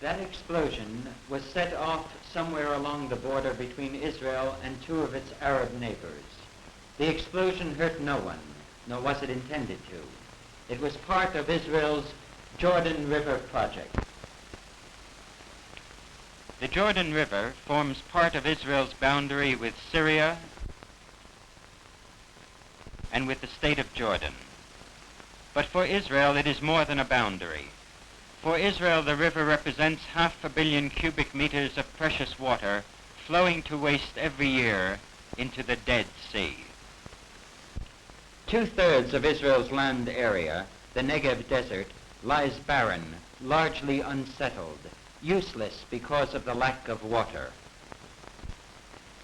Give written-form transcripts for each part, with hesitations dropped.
That explosion was set off somewhere along the border between Israel and two of its Arab neighbors. The explosion hurt no one, nor was it intended to. It was part of Israel's Jordan River project. The Jordan River forms part of Israel's boundary with Syria and with the state of Jordan. But for Israel, it is more than a boundary. For Israel, the river represents 500 million cubic meters of precious water flowing to waste every year into the Dead Sea. 2/3 of Israel's land area, the Negev Desert, lies barren, largely unsettled, useless because of the lack of water.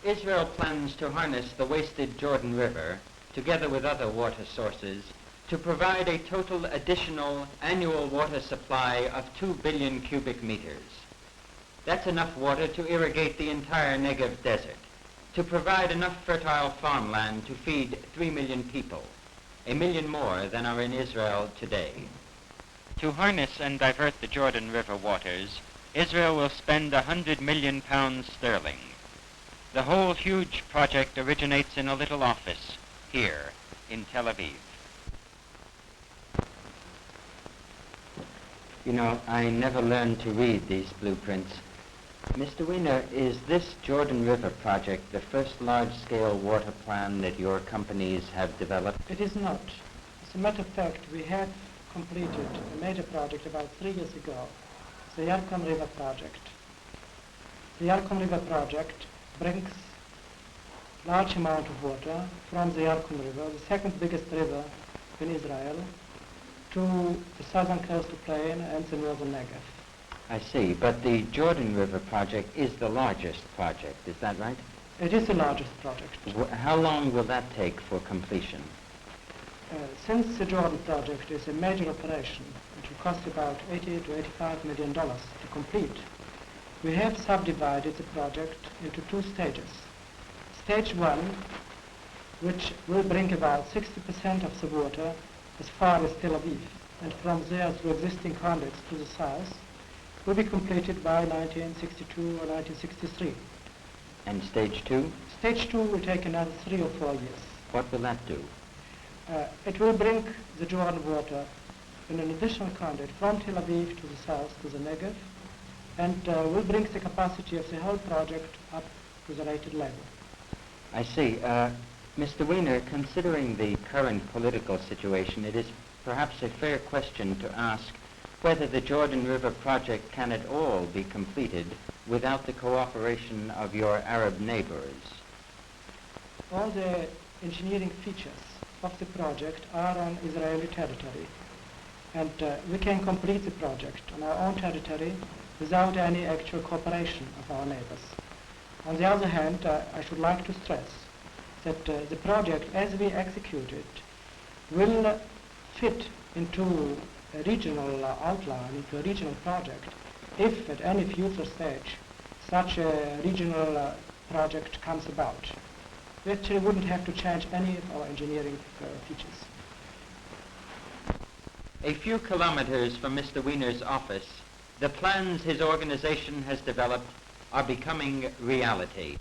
Israel plans to harness the wasted Jordan River, together with other water sources, to provide a total additional annual water supply of 2 billion cubic meters. That's enough water to irrigate the entire Negev Desert, to provide enough fertile farmland to feed 3 million people, 1 million more than are in Israel today. To harness and divert the Jordan River waters, Israel will spend 100 million pounds sterling. The whole huge project originates in a little office here in Tel Aviv. You know, I never learned to read these blueprints. Mr. Wiener, is this Jordan River project the first large-scale water plan that your companies have developed? It is not. As a matter of fact, we have completed a major project about 3 years ago, the Yarkon River project. The Yarkon River project brings large amount of water from the Yarkon River, the second biggest river in Israel, to the southern coastal plain and the northern Negev. I see, but the Jordan River project is the largest project, is that right? It is the largest project. How long will that take for completion? Since the Jordan project is a major operation, it will cost about $80 to $85 million to complete, we have subdivided the project into 2 stages. Stage 1, which will bring about 60% of the water as far as Tel Aviv, and from there through existing conduits to the south, will be completed by 1962 or 1963. And stage 2? Stage 2 will take another 3 or 4 years. What will that do? It will bring the Jordan water in an additional conduit from Tel Aviv to the south, to the Negev, and will bring the capacity of the whole project up to the rated level. I see. Mr. Wiener, considering the current political situation, it is perhaps a fair question to ask whether the Jordan River project can at all be completed without the cooperation of your Arab neighbors. All the engineering features of the project are on Israeli territory, and we can complete the project on our own territory without any actual cooperation of our neighbors. On the other hand, I should like to stress that the project, as we execute it, will fit into a regional outline, into a regional project, if at any future stage such a regional project comes about. We actually wouldn't have to change any of our engineering features. A few kilometers from Mr. Wiener's office, the plans his organization has developed are becoming reality.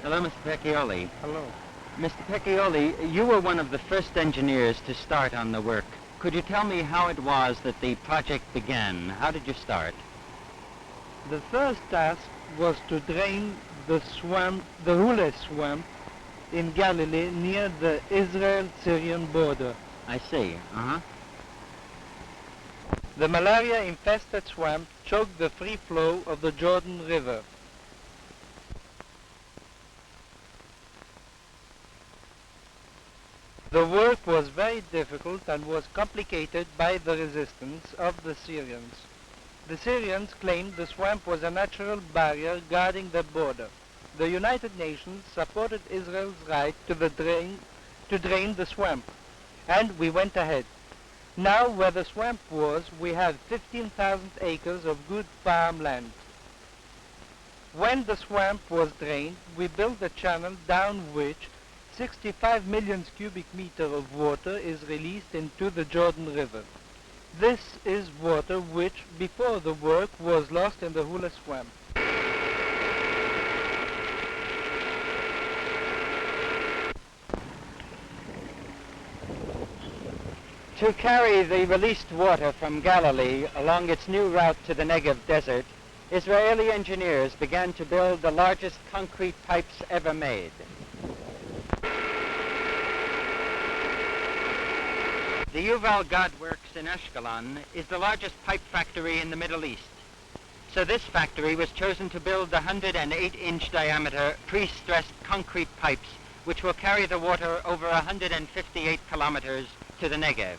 Hello, Mr. Pecchioli. Hello. Mr. Pecchioli, you were one of the first engineers to start on the work. Could you tell me how it was that the project began? How did you start? The first task was to drain the swamp, the Hula swamp in Galilee near the Israel-Syrian border. I see. Uh-huh. The malaria-infested swamp choked the free flow of the Jordan River. The work was very difficult and was complicated by the resistance of the Syrians. The Syrians claimed the swamp was a natural barrier guarding their border. The United Nations supported Israel's right to drain the swamp, and we went ahead. Now, where the swamp was, we have 15,000 acres of good farmland. When the swamp was drained, we built a channel down which 65 million cubic meters of water is released into the Jordan River. This is water which, before the work, was lost in the Hula swamp. To carry the released water from Galilee along its new route to the Negev desert, Israeli engineers began to build the largest concrete pipes ever made. The Yuval Gad Works in Ashkelon is the largest pipe factory in the Middle East. So this factory was chosen to build the 108-inch diameter pre-stressed concrete pipes which will carry the water over 158 kilometers to the Negev.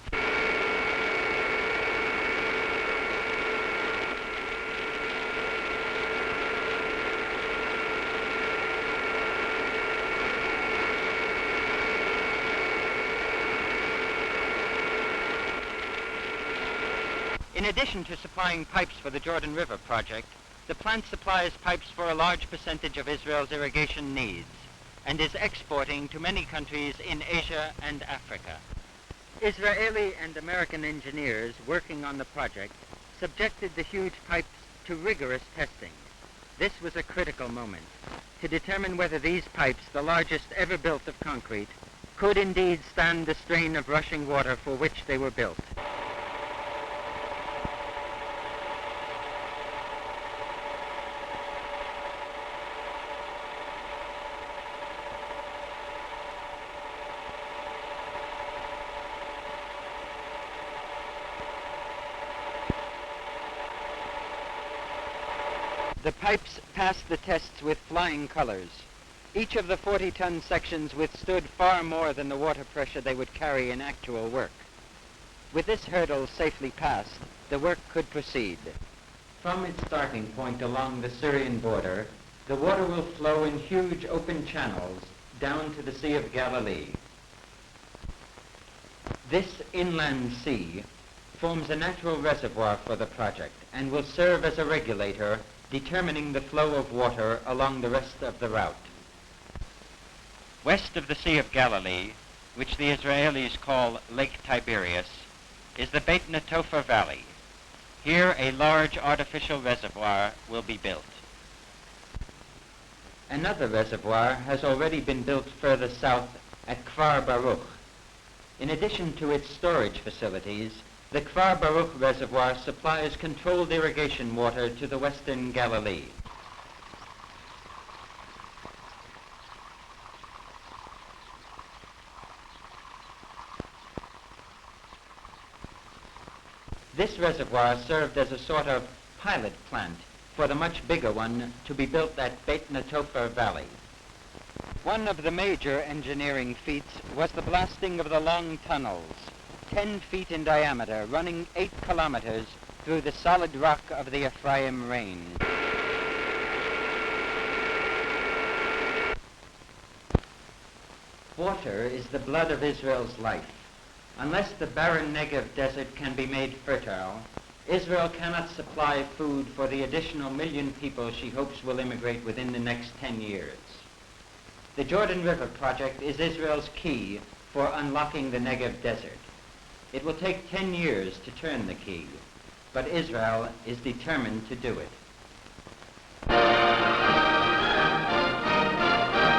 In addition to supplying pipes for the Jordan River project, the plant supplies pipes for a large percentage of Israel's irrigation needs and is exporting to many countries in Asia and Africa. Israeli and American engineers working on the project subjected the huge pipes to rigorous testing. This was a critical moment to determine whether these pipes, the largest ever built of concrete, could indeed stand the strain of rushing water for which they were built. The pipes passed the tests with flying colors. Each of the 40-ton sections withstood far more than the water pressure they would carry in actual work. With this hurdle safely passed, the work could proceed. From its starting point along the Syrian border, the water will flow in huge open channels down to the Sea of Galilee. This inland sea forms a natural reservoir for the project and will serve as a regulator determining the flow of water along the rest of the route. West of the Sea of Galilee, which the Israelis call Lake Tiberias, is the Beit Netofa Valley. Here a large artificial reservoir will be built. Another reservoir has already been built further south at Kfar Baruch. In addition to its storage facilities, the Kfar Baruch Reservoir supplies controlled irrigation water to the western Galilee. This reservoir served as a sort of pilot plant for the much bigger one to be built at Beit Netofa Valley. One of the major engineering feats was the blasting of the long tunnels, 10 feet in diameter, running 8 kilometers through the solid rock of the Ephraim Range. Water is the blood of Israel's life. Unless the barren Negev desert can be made fertile, Israel cannot supply food for the additional 1 million people she hopes will immigrate within the next 10 years. The Jordan River project is Israel's key for unlocking the Negev desert. It will take 10 years to turn the key, but Israel is determined to do it.